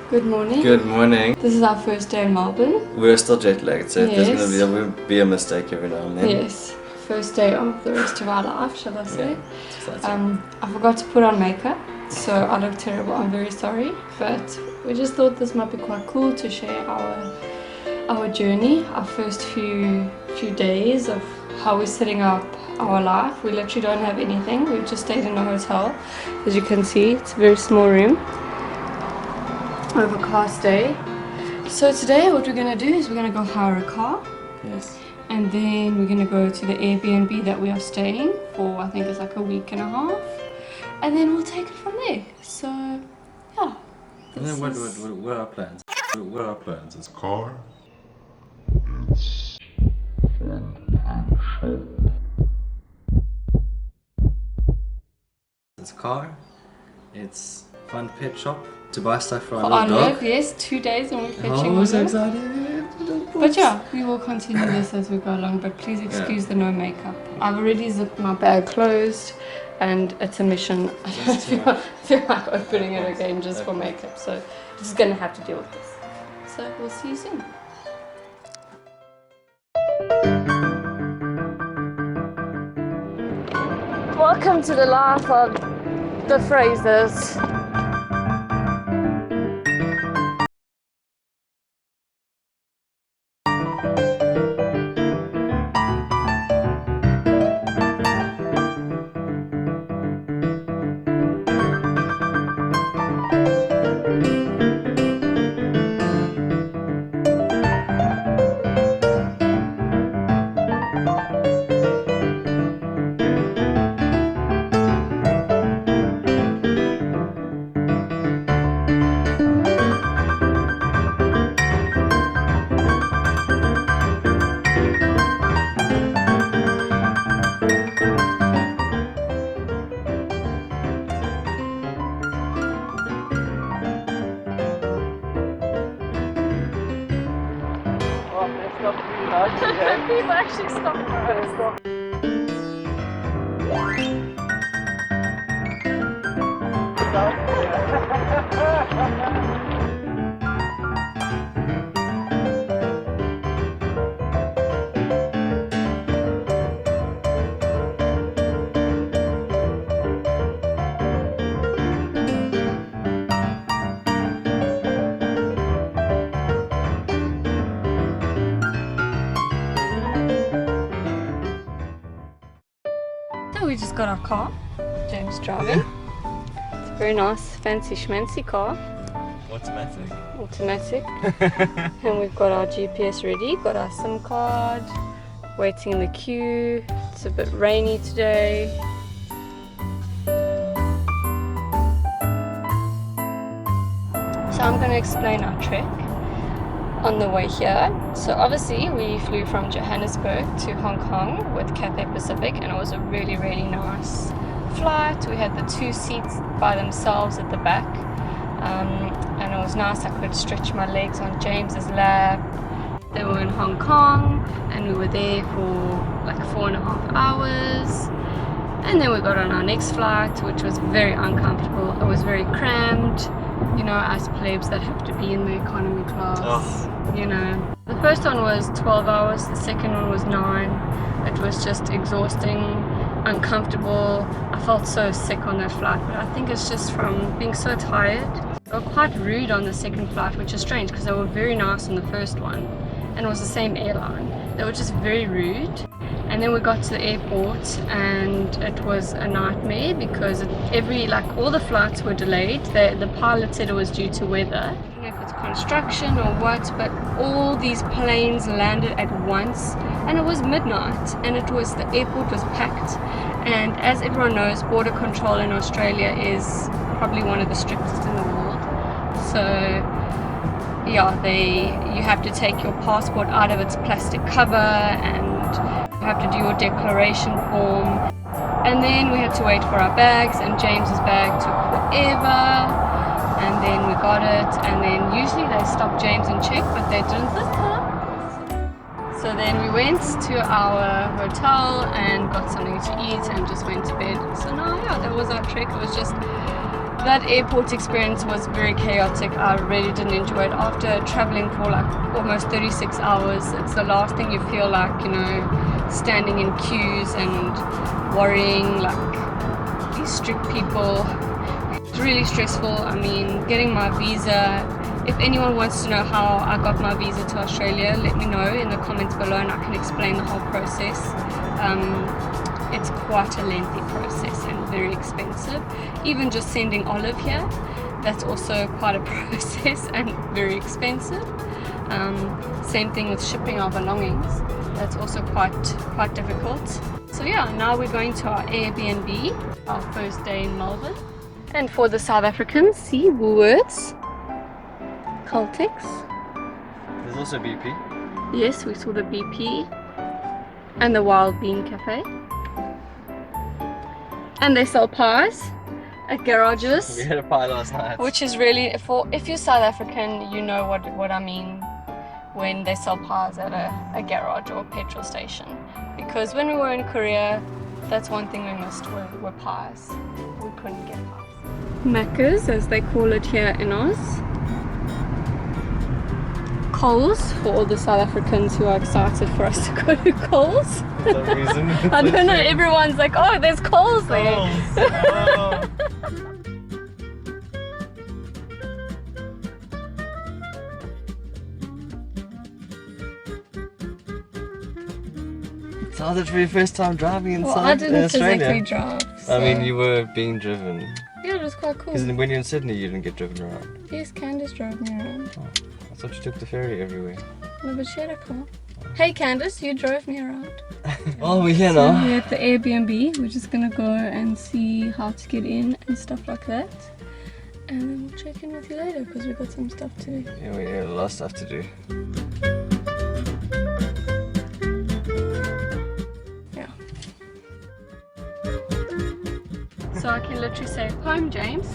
Good morning. Good morning. This is our first day in Melbourne. We're still jet lagged, so Yes. there's going to be a mistake every now and then. Yes, first day of the rest of our life, shall I say. Yeah, it's exciting. I forgot to put on makeup, so I look terrible. I'm very sorry, but we just thought this might be quite cool to share our journey, our first few days of how we're setting up our life. We literally don't have anything. We've just stayed in a hotel. As you can see, it's a very small room. Overcast day. So today what we're going to do is we're going to go hire a car. Yes. And then we're going to go to the Airbnb that we are staying for, I think it's like a week and a half. And then we'll take it from there. So, yeah. And then what are our plans? What are our plans? It's Car. It's car. It's fun pet shop to buy stuff for For our little Arnold, dog. yes, 2 days and we're fetching Oh, I'm so Arnold. excited. But yeah, we will continue this as we go along, but please excuse the no makeup. I've already zipped my bag closed and it's a mission. I don't feel like opening it again just for makeup, so just gonna have to deal with this. So we'll see you soon. Welcome to the life of the Frasers. We've actually stopped for us. So we just got our car, James driving. It's a very nice, fancy schmancy car. Automatic. And we've got our GPS ready, got our SIM card, waiting in the queue. It's a bit rainy today. So I'm going to explain our trek on the way here. So obviously we flew from Johannesburg to Hong Kong with Cathay Pacific, and it was a really nice flight. We had the 2 seats by themselves at the back, and it was nice. I could stretch my legs on James's lap. They were in Hong Kong and we were there for like 4.5 hours, and then we got on our next flight, which was very uncomfortable. It was very crammed. You know, us plebs that have to be in the economy class, you know. The first one was 12 hours, the second one was 9. It was just exhausting, uncomfortable. I felt so sick on that flight, but I think it's just from being so tired. They were quite rude on the second flight, which is strange because they were very nice on the first one, and it was the same airline. They were just very rude. And then we got to the airport and it was a nightmare because all the flights were delayed. The pilot said it was due to weather. I don't know if it's construction or what, but all these planes landed at once and it was midnight and the airport was packed. And as everyone knows, border control in Australia is probably one of the strictest in the world. So yeah, you have to take your passport out of its plastic cover and you have to do your declaration form. And then we had to wait for our bags, and James's bag took forever, and then we got it, and then usually they stop James and check, but they didn't this time. So then we went to our hotel and got something to eat and just went to bed. So now, yeah, that was our trek. It was just that airport experience was very chaotic. I really didn't enjoy it. After traveling for like almost 36 hours, it's the last thing you feel like, you know, standing in queues and worrying like these strict people. It's really stressful. I mean, getting my visa, if anyone wants to know how I got my visa to Australia, let me know in the comments below and I can explain the whole process. It's quite a lengthy process and very expensive. Even just sending Olive here, that's also quite a process and very expensive. Same thing with shipping our belongings. That's also quite difficult. So yeah, now we're going to our Airbnb, our first day in Melbourne. And for the South Africans, see Woolworths, Caltex. There's also BP. Yes, we saw the BP and the Wild Bean Cafe. And they sell pies at garages. We had a pie last night. Which is really, if you're South African, you know what I mean when they sell pies at a garage or a petrol station. Because when we were in Korea, that's one thing we missed were pies. We couldn't get pies. Macca's, as they call it here in Oz. Coles, for all the South Africans who are excited for us to go to Coles. For some reason. I don't know, everyone's like, oh, there's Coles there. Oh. So that's for your first time driving in Well, I didn't Australia. physically drive. So. I mean, you were being driven. Yeah, it was quite cool. Because when you're in Sydney, you didn't get driven around. Yes, Candice drove me around. Oh, I thought you took the ferry everywhere. No, but she had a car. Hey Candice, you drove me around. Oh, we're here So now. we're at the Airbnb. We're just gonna go and see how to get in and stuff like that. And then we'll check in with you later because we've got some stuff to do. Yeah, we had a lot of stuff to do. Yeah. So I can literally say, home, James.